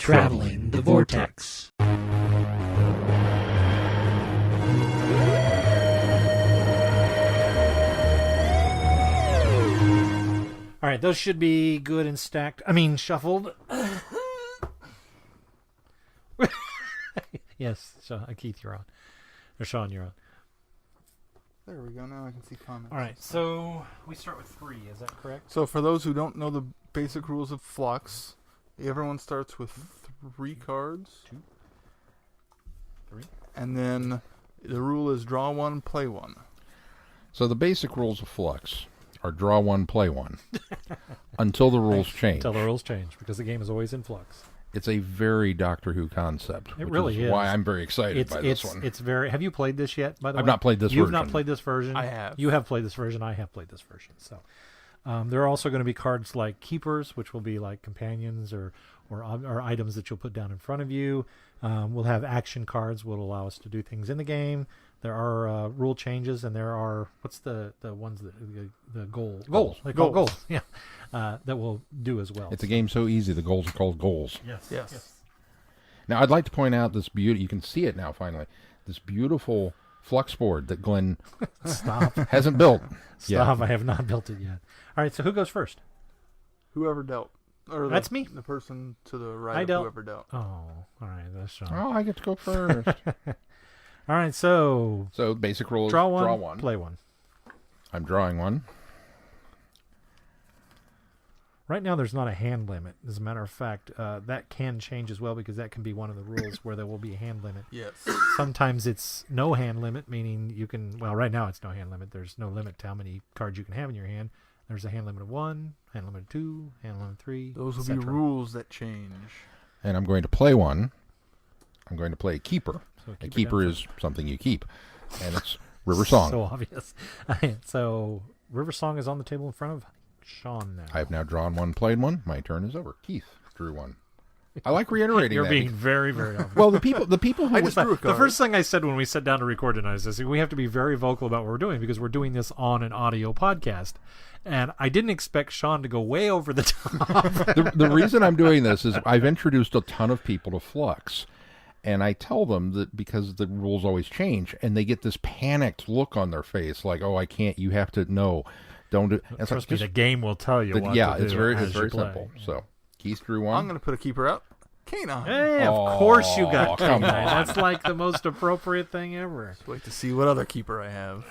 Traveling the Vortex. All right, those should be good and stacked. Shuffled. Yes, so Keith, you're on. Or Sean, you're on. There we go. Now I can see comments. All right, so we start with 3. Is that correct? So for those who don't know the basic rules of Fluxx, everyone starts with 3 cards. 2, 3. And then the rule is draw 1, play 1. So the basic rules of Fluxx are draw 1, play 1. Until the rules change. Until the rules change, because the game is always in flux. It's a very Doctor Who concept. It really is. Why I'm very excited by this one. It's very. Have you played this yet? By the way, I've not played this version. You've not played this version. I have. You have played this version. I have played this version. So there are also going to be cards like keepers, which will be like companions or items that you'll put down in front of you. We'll have action cards, will allow us to do things in the game. There are rule changes, and there are what's the ones that the goals. They call goals. Yeah, that will do as well. It's a game so easy. The goals are called goals. Yes. Now I'd like to point out this beauty. You can see it now finally. This beautiful Fluxx board that Glenn hasn't built. Stop! I have not built it yet. All right. So who goes first? Whoever dealt. Or That's me. The person to the right I of dealt. whoever dealt. Oh, all right. That's Sean. Oh, I get to go first. All right. So Basic rules: draw one, play 1. I'm drawing one. Right now, there's not a hand limit. As a matter of fact, that can change as well, because that can be one of the rules where there will be a hand limit. Yes. Sometimes it's no hand limit, meaning you can. Well, right now it's no hand limit. There's no limit to how many cards you can have in your hand. There's a hand limit of 1, hand limit of 2, hand limit of 3. Those will be rules that change. And I'm going to play one. I'm going to play a keeper. So a keeper is something you keep, and it's River Song. So obvious. So River Song is on the table in front of Sean now. I have now drawn 1, played 1. My turn is over. Keith drew 1. I like reiterating You're that. being very, very obvious. Well, the people who I just drew a card. The first thing I said when we sat down to record tonight is we have to be very vocal about what we're doing, because we're doing this on an audio podcast. And I didn't expect Sean to go way over the top. the reason I'm doing this is I've introduced a ton of people to Fluxx. And I tell them that because the rules always change, and they get this panicked look on their face, like, "Oh, I can't. You have to no, don't do." And Trust me, the game will tell you. What to do it's very as you play. simple. So Keith drew 1. I'm going to put a keeper out. Canine. Hey, of course you got come Canine. on. That's like the most appropriate thing ever. Let's wait to see what other keeper I have.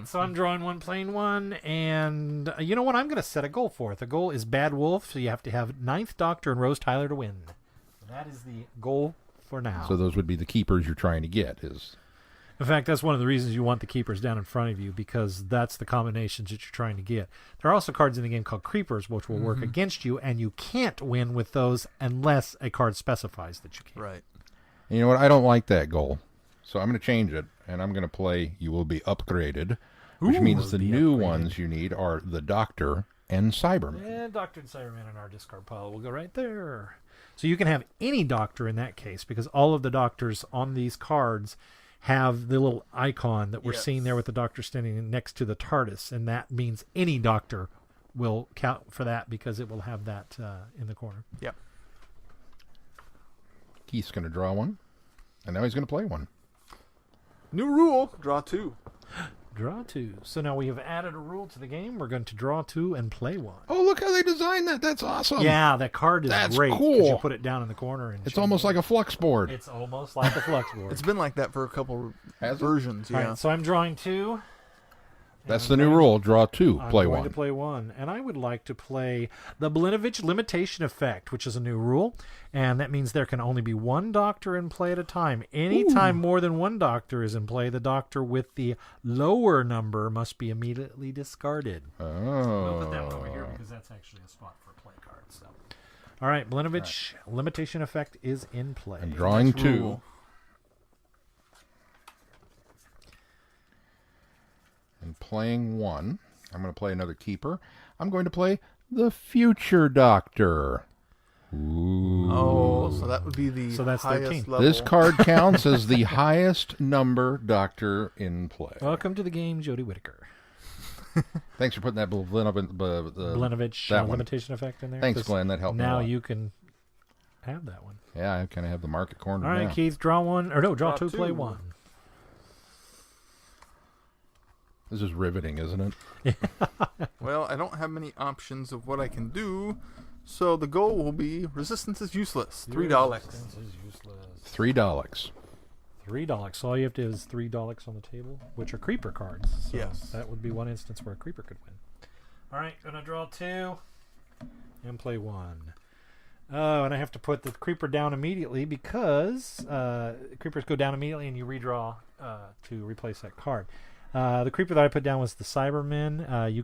So I'm drawing 1, playing 1, and you know what? I'm going to set a goal for it. The goal is Bad Wolf, so you have to have 9th Doctor and Rose Tyler to win. That is the goal for now. So those would be the keepers you're trying to get. In fact, that's one of the reasons you want the keepers down in front of you, because that's the combinations that you're trying to get. There are also cards in the game called creepers, which will work against you, and you can't win with those unless a card specifies that you can. Right. And you know what? I don't like that goal. So I'm going to change it, and I'm going to play You Will Be Upgraded, which means the new ones you need are the Doctor and Cyberman. And Doctor and Cyberman in our discard pile will go right there. So you can have any Doctor in that case, because all of the Doctors on these cards have the little icon that we're seeing there with the Doctor standing next to the TARDIS, and that means any Doctor will count for that, because it will have that in the corner. Yep. Keith's going to draw 1, and now he's going to play 1. New rule. Draw 2. Draw 2. So now we have added a rule to the game. We're going to draw 2 and play 1. Oh, look how they designed that. That's awesome. Yeah, that card is That's great. cool. You put it down in the corner. And It's almost like a Fluxx board. It's almost like a Fluxx board. It's been like that for a couple Has it? versions. All Yeah. right, so I'm drawing 2. That's the new rule. Draw 2, I'm play going 1. to play 1, and I would like to play the Blinovich Limitation Effect, which is a new rule, and that means there can only be 1 Doctor in play at a time. Anytime more than 1 Doctor is in play, the Doctor with the lower number must be immediately discarded. Oh. We'll put that one over here, because that's actually a spot for a play card. So, all right, Blinovich Limitation Effect is in play. I'm drawing 2. rule. And playing 1. I'm going to play another keeper. I'm going to play the Future Doctor. Ooh. Oh, so that would be the So that's highest 13. level. This card counts as the highest number Doctor in play. Welcome to the game, Jodie Whittaker. Thanks for putting that Blinovich that one. Limitation Effect in there. Thanks, 'cause Glenn. That helped me a Now lot. you can have that one. Yeah, I kind of have the market cornered All right, now. Keith, draw one. Or no, draw Draw two, play two. one. This is riveting, isn't it? Well, I don't have many options of what I can do, so the goal will be resistance is useless. $3. Resistance is useless. $3. $3. So all you have to do is $3 on the table, which are creeper cards. So Yes. that would be one instance where a creeper could win. All right, gonna draw two and play one. Oh, and I have to put the creeper down immediately because creepers go down immediately, and you redraw to replace that card. The creeper that I put down was the Cybermen.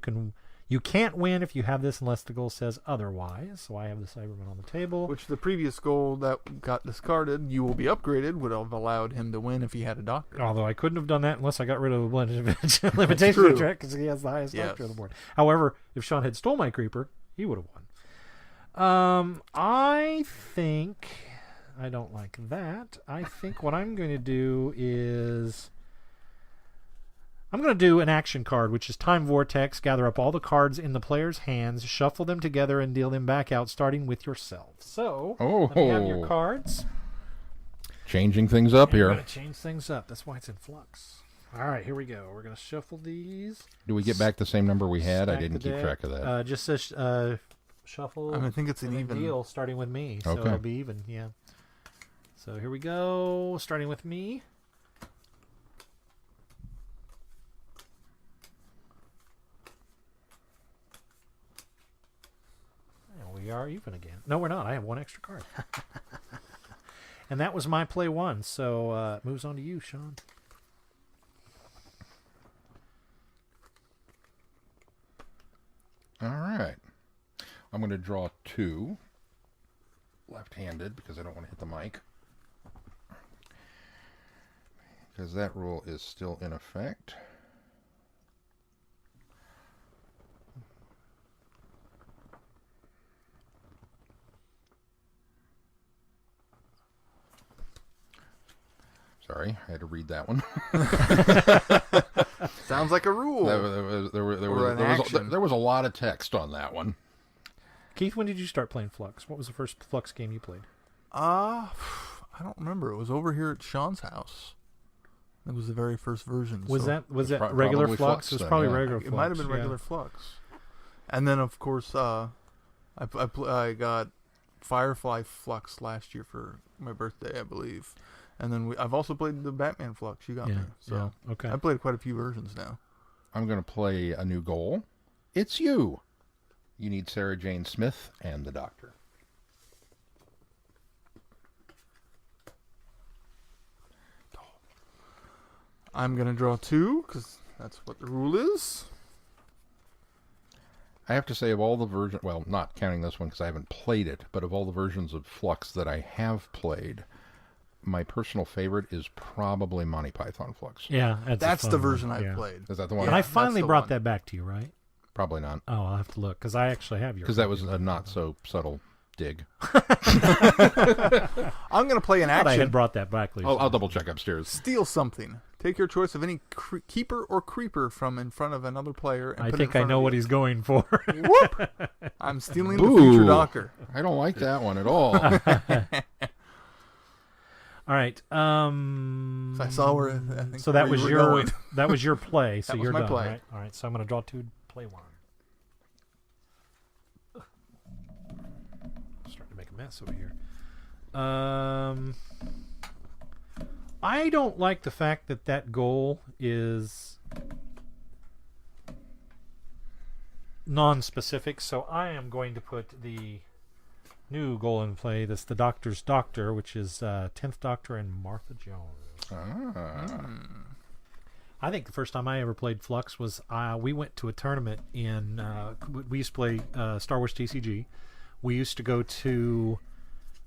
You can't win if you have this unless the goal says otherwise. So I have the Cybermen on the table. Which the previous goal that got discarded, you will be upgraded, would have allowed him to win if he had a doctor. Although I couldn't have done that unless I got rid of the limitation true. of track because he has the highest Yes. doctor on the board. However, if Sean had stole my creeper, he would have won. I think I don't like that. I think what I'm going to do is I'm going to do an action card, which is Time Vortex. Gather up all the cards in the player's hands, shuffle them together, and deal them back out, starting with yourself. So, let me have your cards. Changing things up I'm here. going to change things up. That's why it's in flux. All right, here we go. We're going to shuffle these. Do we get back the same number we had? I Stack didn't the keep deck. track of that. Just says shuffle. I think it's an and then even. deal, starting with me. So Okay. it'll be even, yeah. So here we go, starting with me. And we are even again. No, we're not. I have one extra card. And that was my play one. So it moves on to you, Sean. All right. I'm going to draw two. Left-handed, because I don't want to hit the mic. Because that rule is still in effect. Sorry, I had to read that one. Sounds like a rule. There was a lot of text on that one. Keith, when did you start playing Fluxx? What was the first Fluxx game you played? I don't remember. It was over here at Sean's house. It was the very first version. Was so that pro- regular probably Fluxx? Fluxx It was then, probably yeah. regular It Fluxx. might have been yeah. regular Flux. And then, of course, I got Firefly Flux last year for my birthday, I believe. And then I've also played the Batman Flux. You got me. So yeah, okay. I've played quite a few versions now. I'm going to play a new goal. It's you. You need Sarah Jane Smith and the Doctor. I'm going to draw two, because that's what the rule is. I have to say, of all the versions, well, not counting this one because I haven't played it, but of all the versions of Fluxx that I have played, my personal favorite is probably Monty Python Fluxx. Yeah, that's a the fun version one, I've yeah. played. Is that the one? And I finally that's the brought one. that back to you, right? Probably not, Oh, I'll have to look because I actually have your. because that was a not so subtle dig. I'm going to play an I thought I had action. brought that back. I'll double check upstairs. Steal something. Take your choice of any keeper or creeper from in front of another player. And I put it in think I front know of what you. he's going for. Whoop! I'm stealing the Boo. future Docker. I don't like that one at all. All right. So I saw where. I think So that where was you were your going. that was your play. So That was you're my done, play. right? All right. So I'm going to draw two. Play one. Starting to make a mess over here. I don't like the fact that goal is non-specific, so I am going to put the new goal in play. That's the Doctor's Doctor, which is 10th Doctor and Martha Jones. I think the first time I ever played Fluxx was we went to a tournament in we used to play Star Wars TCG. We used to go to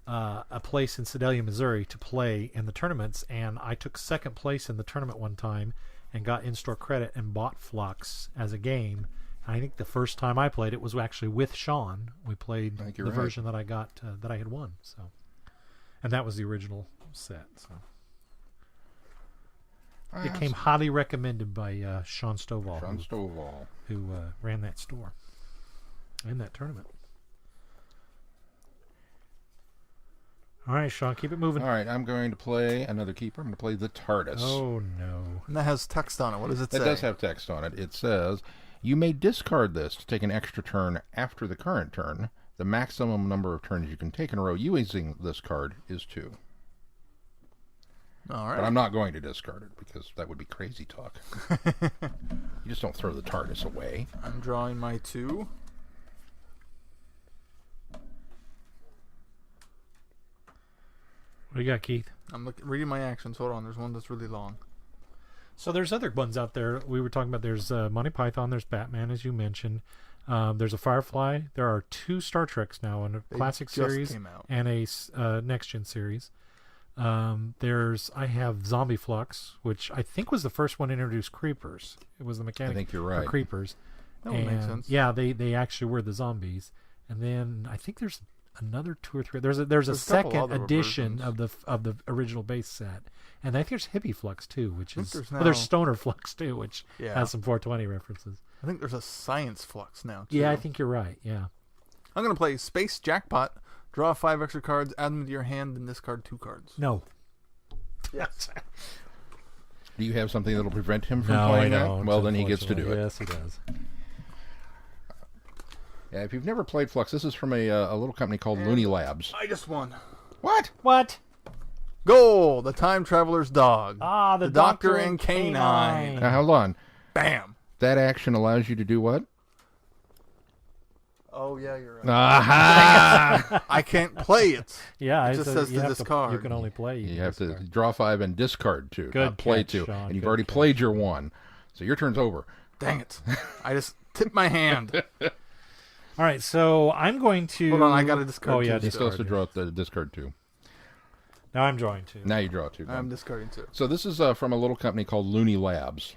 a place in Sedalia, Missouri to play in the tournaments, and I took second place in the tournament one time and got in-store credit and bought Fluxx as a game. I think the first time I played it was actually with Sean. We played I think the you're right. version that I got that I had won. So, and that was the original set. So it came highly recommended by Sean Stovall, John Stovall. who ran that store in that tournament. All right, Sean, keep it moving. All right, I'm going to play another keeper. I'm going to play the TARDIS. Oh, no. And that has text on it. What does it say? That does have text on it. It says, you may discard this to take an extra turn after the current turn. The maximum number of turns you can take in a row using this card is 2. All right. But I'm not going to discard it because that would be crazy talk. You just don't throw the TARDIS away. I'm drawing my 2. What do you got, Keith? I'm reading my actions. Hold on. There's one that's really long. So there's other ones out there. We were talking about there's Monty Python, there's Batman, as you mentioned. There's a Firefly. There are 2 Star Treks now in a They classic just series came out. and a next-gen series. I have Zombie Fluxx, which I think was the first one to introduce creepers. It was the mechanic I think you're for right. creepers. That would make And, sense. Yeah, they actually were the zombies. And then I think there's another 2 or 3. There's a There's a couple second other edition versions. of the original base set, and I think there's Hippie Flux too, which think is there's there's now- Stoner Flux too, which Yeah. has some 420 references. I think there's a Science Flux now, too. Yeah, I think you're right. Yeah. I'm going to play Space Jackpot. Draw 5 extra cards, add them to your hand, and discard 2 cards. No. Yes. Do you have something that'll prevent him from No, playing I that? don't. Well, then he gets to do it. Yes, he does. Yeah, if you've never played Fluxx, this is from a little company called Looney Labs. I just won. What? What? Goal! The Time Traveler's Dog. Ah, the Doctor and Canine. Now, hold on. Bam! That action allows you to do what? Oh, yeah, you're right. Aha! I can't play it. Yeah, It just says you to have discard. You can only play. You have to discard. draw 5 and discard 2, Good not play catch, 2. Sean. And you've Good already catch. played your 1. So your turn's over. Dang it. I just tipped my hand. All right, so I'm going to. Hold on, I gotta discard Oh yeah, two He still has to discard. draw the discard 2. Now I'm drawing 2. Now you draw 2. I'm discarding 2. So this is from a little company called Looney Labs,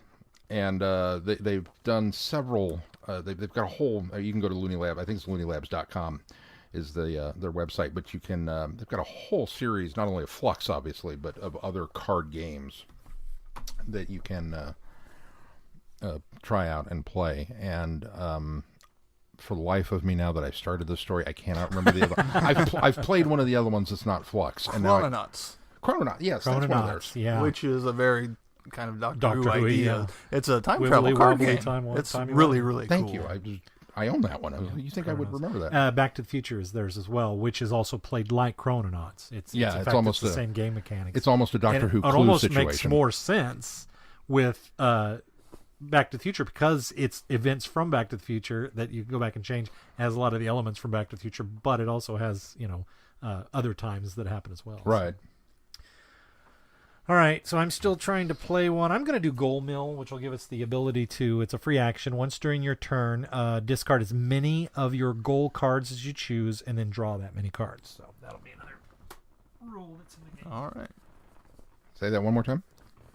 and they've done several. They've got a whole. You can go to Looney Lab. I think it's LooneyLabs.com is their website, but you can. They've got a whole series, not only of Fluxx, obviously, but of other card games that you can try out and play. And for the life of me, now that I've started this story, I cannot remember the other. I've played one of the other ones that's not Fluxx, and now Chrononauts, Chrononaut. Yes, that's one of theirs. Chrononauts, yeah. which is a very kind of Doctor Doctor Who Who, idea. yeah. It's a time Wibbly travel card wobbly game. It's timey really, wimey. really Thank cool. you. I own that one. You think I would remember that? Back to the Future is theirs as well, which is also played like Chrononauts. It's Yeah, in it's fact, almost the a- same game mechanics. It's almost a Doctor And Who it Clue almost situation. makes more sense with Back to the Future because it's events from Back to the Future that you can go back and change. It has a lot of the elements from Back to the Future, but it also has other times that happen as well. Right. All right, so I'm still trying to play one. I'm going to do Goal Mill, which will give us the ability to, it's a free action. Once during your turn, discard as many of your goal cards as you choose, and then draw that many cards. So that'll be another rule that's in the game. All right. Say that one more time.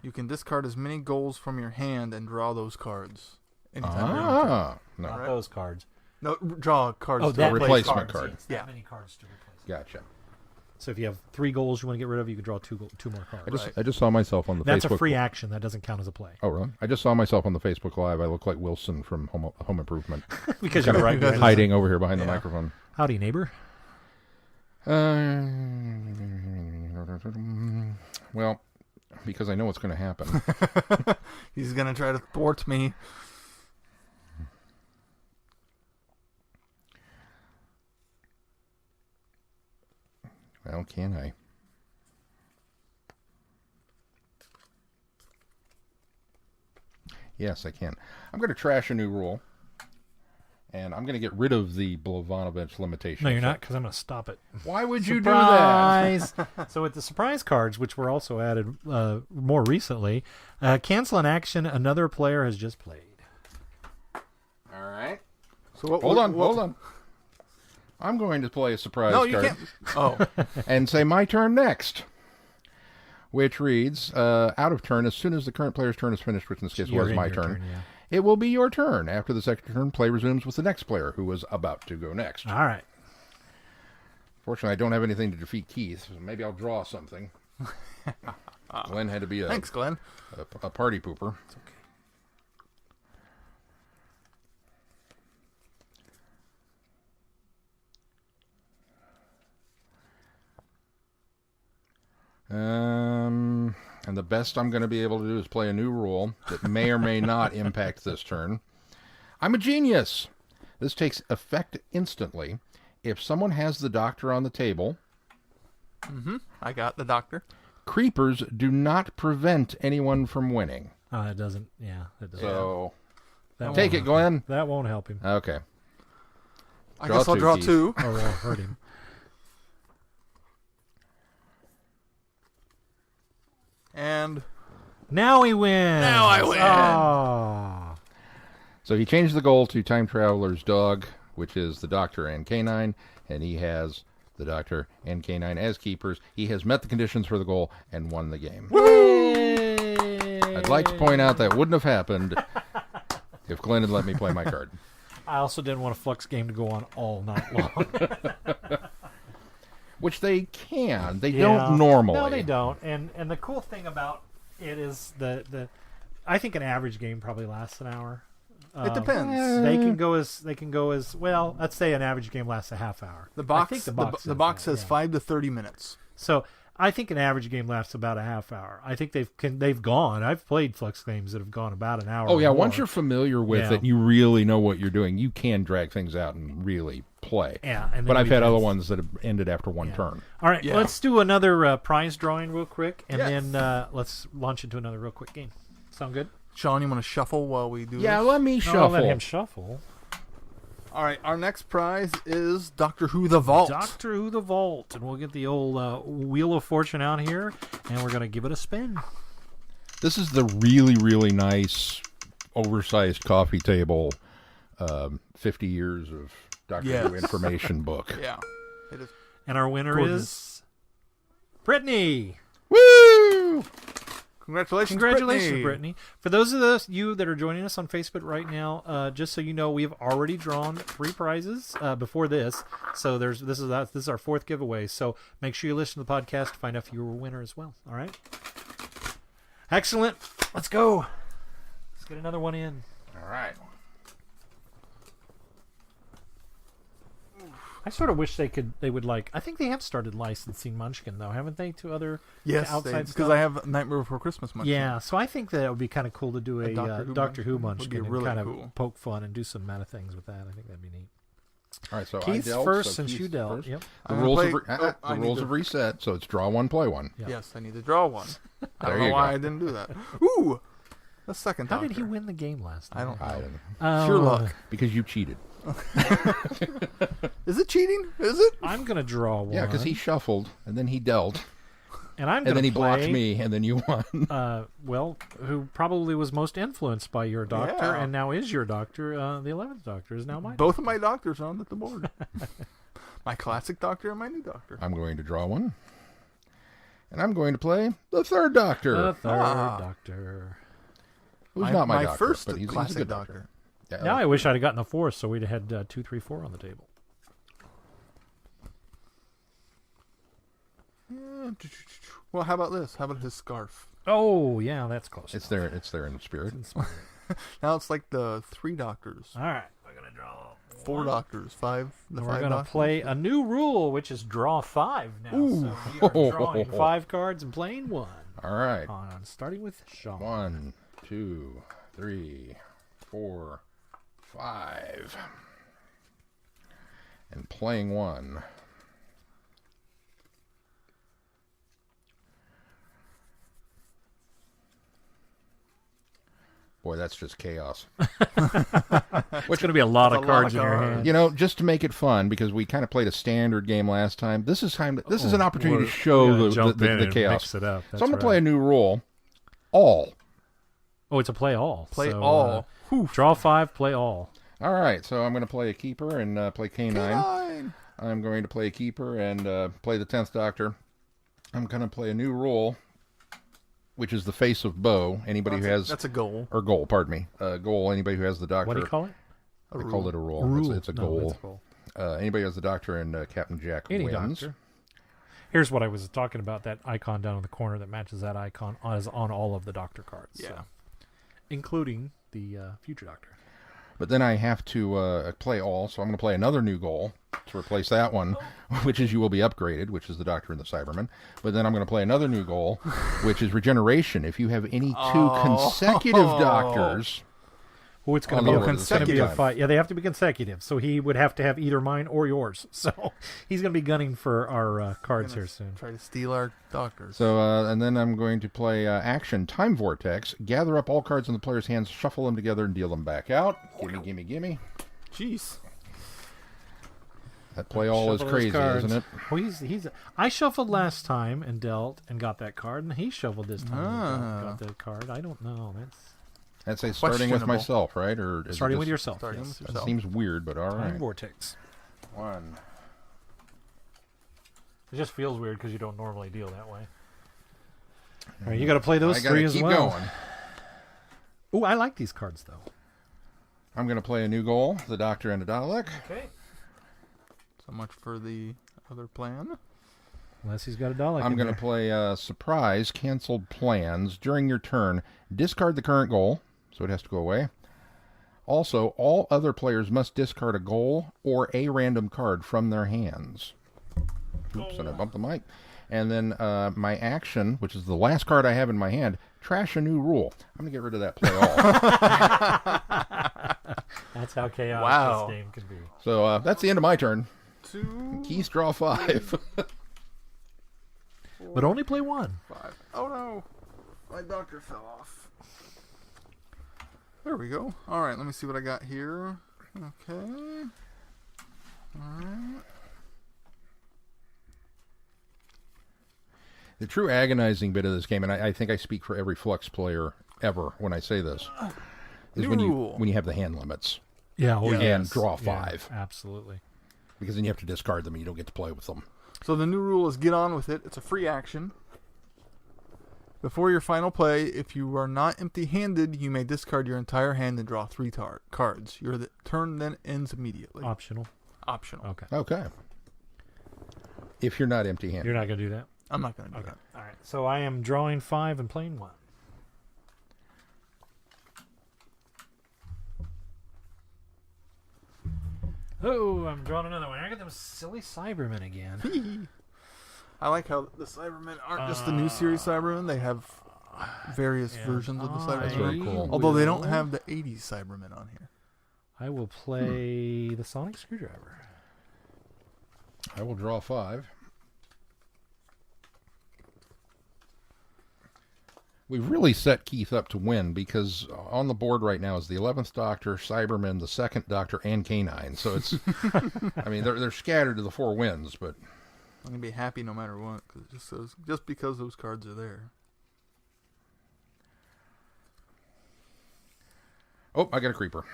You can discard as many goals from your hand and draw those cards. Anytime during your turn. Ah, no. Not Right. those cards. No, draw cards. Oh, to that replace replacement cards. card. Yes, Yeah. that many cards to replace. Gotcha. So if you have 3 goals you want to get rid of, you can draw 2 more cards. I just saw myself on the That's Facebook. a free action. That doesn't count as a play. Oh, really? I just saw myself on the Facebook Live. I look like Wilson from Home Improvement. Because Kind you're of right. guys- hiding over here behind the Yeah. microphone. Howdy, neighbor. Well, because I know what's going to happen. He's gonna try to thwart me. Well, can I? Yes, I can. I'm going to trash a new rule. And I'm going to get rid of the Blavanovich limitation. No, you're not, effect. because I'm going to stop it. Why would you do that? Surprise! So with the surprise cards, which were also added more recently, cancel an action another player has just played. All right. So what? Hold on. I'm going to play a surprise No, you card can't. Oh, and say my turn next. Which reads, out of turn, as soon as the current player's turn is finished, which in this case You're was in my your turn, yeah. it will be your turn. After the second turn, play resumes with the next player who was about to go next. All right. Fortunately, I don't have anything to defeat Keith, so maybe I'll draw something. Glenn had to be thanks, Glenn. a party pooper. It's okay. And the best I'm going to be able to do is play a new rule that may or may not impact this turn. I'm a genius. This takes effect instantly. If someone has the doctor on the table, I got the doctor. creepers do not prevent anyone from winning. It doesn't. Yeah, it doesn't. So That take won't it, Glenn. That won't help him. Okay. I Draw guess I'll two, draw Keith. 2. Or will hurt him. And Now he wins. Now I win. Oh. So he changed the goal to Time Traveler's Dog, which is the Doctor and Canine, and he has the Doctor and Canine as keepers. He has met the conditions for the goal and won the game. I'd like to point out that wouldn't have happened if Glenn had let me play my card. I also didn't want a Fluxx game to go on all night long. Which they can. They Yeah. don't normally. No, they don't. And the cool thing about it is the I think an average game probably lasts an hour. it depends. They can go as well. Let's say an average game lasts a half hour. The box, I think the box says yeah. 5 to 30 minutes. So I think an average game lasts about a half hour. I think they've gone. I've played Fluxx games that have gone about an hour. Oh, yeah. or more. Once you're familiar with Yeah. it, you really know what you're doing. You can drag things out and really play. Yeah, and then But I've we had can- other ones that have ended after one Yeah. turn. All right, Yeah. let's do another prize drawing real quick, and Yes. then let's launch into another real quick game. Sound good? Sean, you want to shuffle while we do Yeah, this? let me No, shuffle. I'll let him shuffle. All right, our next prize is Doctor Who The Vault. Doctor Who the Vault, and we'll get the old Wheel of Fortune out here, and we're going to give it a spin. This is the really, really nice, oversized coffee table, 50 years of Doctor Yes. Who information book. Yeah, it is. And our winner Gorgeous. is Brittany. Woo! Congratulations, Congratulations, Brittany. For those of you that are joining us on Facebook right now, just so you know, we have already drawn 3 prizes before this. So this is our 4th giveaway. So make sure you listen to the podcast to find out if you're a winner as well. All right. Excellent. Let's go. Let's get another one in. All right. I sort of wish they would like. I think they have started licensing Munchkin though, haven't they? To other Yes, outside because stuff? I have Nightmare Before Christmas. Munchkin. Yeah, so I think that it would be kind of cool to do a Doctor Who Munchkin Munchkin would be and really kind cool. of poke fun and do some meta things with that. I think that'd be neat. All right, so Keith's I dealt. first so since Keith's you dealt. first. Yep. The I'm gonna rules, play- the I need rules to- have reset, so it's draw one, play one. Yeah. Yes, I need to draw one. I There don't know you why go. I didn't do that. Ooh, the second How Doctor. did he win the game last I time? don't know. I Sheer luck. because you cheated. Is it cheating? Is it? I'm gonna draw one. Yeah, because he shuffled and then he dealt and I'm and gonna then he play, blocked me and then you won. Well, who probably was most influenced by your doctor Yeah. and now is your doctor. The 11th Doctor is now mine. Both of my doctors are on the board. My classic doctor and my new doctor. I'm going to draw one, and I'm going to play the third Doctor, The 3rd Ah. Doctor. who's not my doctor, first but he's a classic good doctor. Yeah, Now I wish I'd have gotten the 4th, so we'd have had 2, 3, 4 on the table. Well, how about this? How about his scarf? Oh yeah, that's close. it's there. It's there in spirit. Now it's like the 3 doctors, All right, we're gonna draw 4 doctors, 5. The And 5 we're going to doctors. play a new rule, which is draw 5 now. Ooh. So we are drawing 5 cards and playing 1. All right, Starting with Sean. 1, 2, 3, 4, 5, and playing 1. Boy, that's just chaos. It's going to be a lot That's of a lot cards of in your cards. hand. You know, just to make it fun, because we kind of played a standard game last time. This is time. This is an opportunity to show the chaos. Mix it up. So I'm going to play a new rule. All. Oh, it's a play all. Play So, all. Draw 5, play all. All right. So I'm going to play a keeper and play K9. Nine. I'm going to play a keeper and play the 10th Doctor. I'm going to play a new rule, which is the face of Bo. Anybody who has That's a goal. or goal. Pardon me. Goal. Anybody who has the Doctor. What do you call it? I call it a rule. It's a No, goal. it's a goal. Anybody who has the Doctor and Captain Jack Any wins. doctor. Here's what I was talking about, that icon down in the corner that matches that icon is on all of the Doctor cards. Yeah. So, including the future Doctor. But then I have to play all, so I'm going to play another new goal. to replace that one, which is you will be upgraded, which is the Doctor and the Cyberman. But then I'm going to play another new goal, which is regeneration. If you have any two consecutive Doctors... Oh, it's going to be a fight. Yeah, they have to be consecutive. So he would have to have either mine or yours. So he's going to be gunning for our cards here soon. Try to steal our Doctors. So, and then I'm going to play action Time Vortex. Gather up all cards in the player's hands, shuffle them together, and deal them back out. Gimme. Jeez. That play all is crazy, isn't it? Well, I shuffled last time and dealt and got that card, and he shuffled this time and got that card. I don't know. That's starting with myself, right? Or starting with yourself. Starting with yourself. That seems weird, but all right. Time Vortex. 1. It just feels weird because you don't normally deal that way. All right, you got to play those three as well. I got to keep going. Ooh, I like these cards, though. I'm going to play a new goal, the Doctor and a Dalek. Okay. So much for the other plan. Unless he's got a Dalek. I'm going to play Surprise, Canceled Plans. During your turn, discard the current goal, so it has to go away. Also, all other players must discard a goal or a random card from their hands. Oops, and I bumped the mic. And then my action, which is the last card I have in my hand, trash a new rule. I'm going to get rid of that play all. That's how chaotic this game can be. So that's the end of my turn. 2. Keys draw 5. But only play 1. 5. Oh no. My Doctor fell off. There we go. Alright, let me see what I got here. Okay. Alright. The true agonizing bit of this game, and I think I speak for every Fluxx player ever when I say this, is when you have the hand limits. Yeah, and draw 5. Yeah, absolutely. Because then you have to discard them and you don't get to play with them. So the new rule is get on with it. It's a free action. Before your final play, if you are not empty-handed, you may discard your entire hand and draw 3 cards. Your turn then ends immediately. Optional. Okay. If you're not empty-handed. You're not going to do that? I'm not going to do that. All right. So I am drawing 5 and playing 1. Oh, I'm drawing another one. I got them silly Cybermen again. I like how the Cybermen aren't just the new series Cybermen. They have various versions of the Cybermen. That's very cool. Although they don't have the 80s Cybermen on here. I will play the Sonic Screwdriver. I will draw 5. We've really set Keith up to win because on the board right now is the 11th Doctor, Cybermen, the 2nd Doctor, and K9. So it's, I mean, they're scattered to the 4 winds, but I'm going to be happy no matter what, just because those cards are there. Oh, I got a creeper.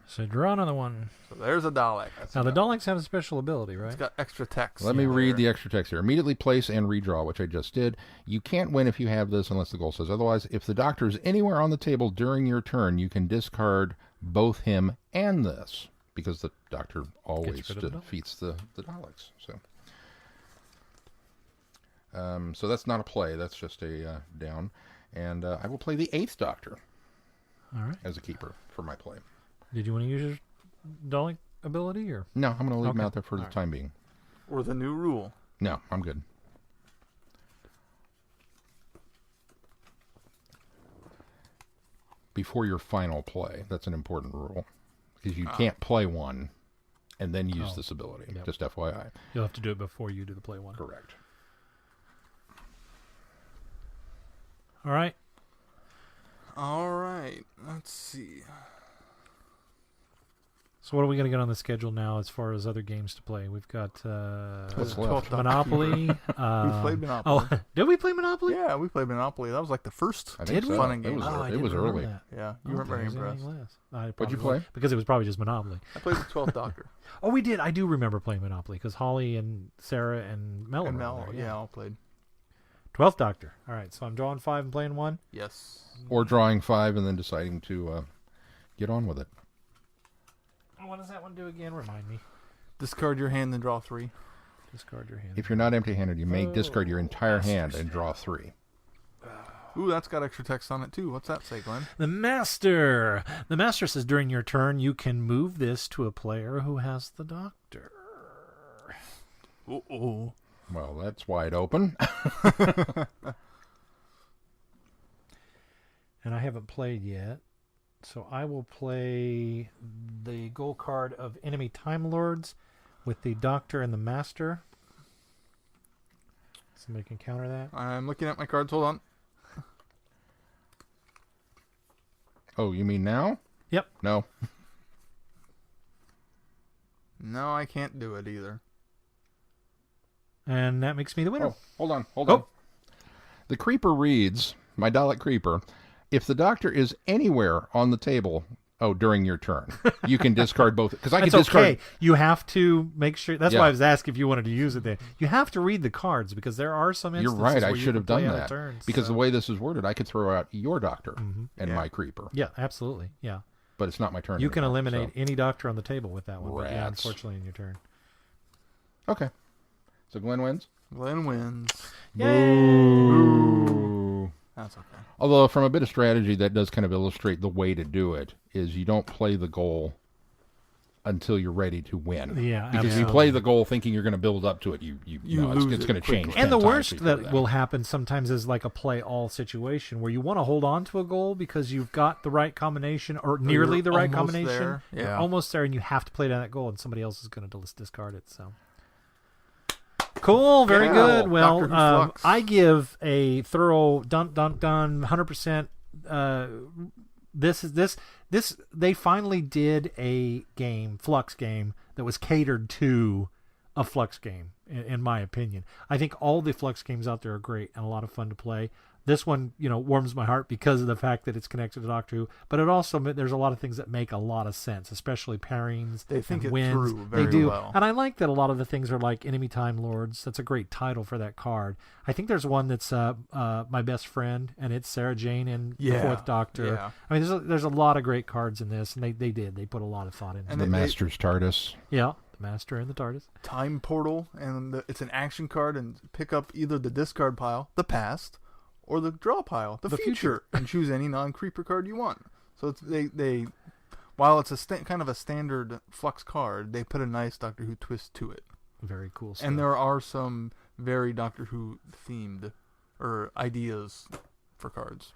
So draw another one. So there's a Dalek. Now, the Daleks have a special ability, right? It's got extra text. Let me read the extra text here. Immediately place and redraw, which I just did. You can't win if you have this unless the goal says otherwise. If the Doctor is anywhere on the table during your turn, you can discard both him and this, because the Doctor always defeats the Daleks. So that's not a play. That's just a down. And I will play the 8th Doctor as a keeper for my play. Did you want to use your Dalek ability? Or no, I'm going to leave him out there for the time being. Or the new rule. No, I'm good. Before your final play. That's an important rule. Because you can't play one and then use this ability. Yep. Just FYI. You'll have to do it before you do the play one. Correct. All right. Let's see. So what are we going to get on the schedule now as far as other games to play? We've got what's left? Monopoly. We played Monopoly. Oh, did we play Monopoly? Yeah, we played Monopoly. That was like the first fun game. It was early. Yeah, you weren't very impressed. What'd you play? Because it was probably just Monopoly. I played the 12th Doctor. Oh, we did. I do remember playing Monopoly because Holly and Sarah and Mel were there, all played. 12th Doctor. All right, so I'm drawing 5 and playing 1? Yes. Or drawing 5 and then deciding to get on with it. What does that one do again? Remind me. Discard your hand and draw 3. Discard your hand. If you're not empty-handed, you may discard your entire hand and draw 3. Ooh, that's got extra text on it, too. What's that say, Glenn? The Master. The Master says during your turn, you can move this to a player who has the Doctor. Uh-oh. Well, that's wide open. And I haven't played yet. So I will play the gold card of Enemy Time Lords with the Doctor and the Master. Somebody can counter that. I'm looking at my cards. Hold on. Oh, you mean now? Yep. No. No, I can't do it either. And that makes me the winner. Oh, hold on. Oh. The creeper reads, my Dalek creeper, if the doctor is anywhere on the table, during your turn, you can discard both. Because I can That's discard. okay. You have to make sure. That's Yeah. why I was asking if you wanted to use it. Then you have to read the cards because there are some You're instances right. where I you should can have done play out of that. turns, Because so. the way this is worded, I could throw out your doctor and Yeah. my creeper. Yeah, absolutely. Yeah, But it's not my turn. you can anymore, eliminate so. any doctor on the table with that one. But yeah, Rats. unfortunately, in your turn. Okay. So Glenn wins? Glenn wins. Boo. That's okay. Although, from a bit of strategy, that does kind of illustrate the way to do it, is you don't play the goal until you're ready to win. Yeah, Because if you absolutely. play the goal thinking you're going to build up to it, You no, lose it's it going to change. quickly. 10 And the times worst before that will happen sometimes is like a play all situation where you want to hold on to a goal because you've got the right combination or nearly you're the right almost combination. there. You're Yeah. almost there, and you have to play down that goal, and somebody else is going to discard it. So cool, very Yeah. good. Well, Doctor Who Fluxx. I give a thorough dun 100%. This. They finally did a game, Fluxx game, that was catered to a Fluxx game, in my opinion. I think all the Fluxx games out there are great and a lot of fun to play. This one, warms my heart because of the fact that it's connected to Doctor Who, but it also there's a lot of things that make a lot of sense, especially pairings. They think and it wins. through very They do, well. and I like that a lot of the things are like Enemy Time Lords. That's a great title for that card. I think there's one that's My Best Friend, and it's Sarah Jane and the Yeah, Fourth Doctor. yeah. I mean, there's a lot of great cards in this, and they put a lot of thought into And it. The Master's TARDIS. Yeah, the Master and the TARDIS. Time Portal, and it's an action card, and pick up either the discard pile, the past, or the draw pile, the future, and choose any non-creeper card you want. So it's, they while it's a kind of a standard Fluxx card, they put a nice Doctor Who twist to it. Very cool stuff. And there are some very Doctor Who themed or ideas for cards.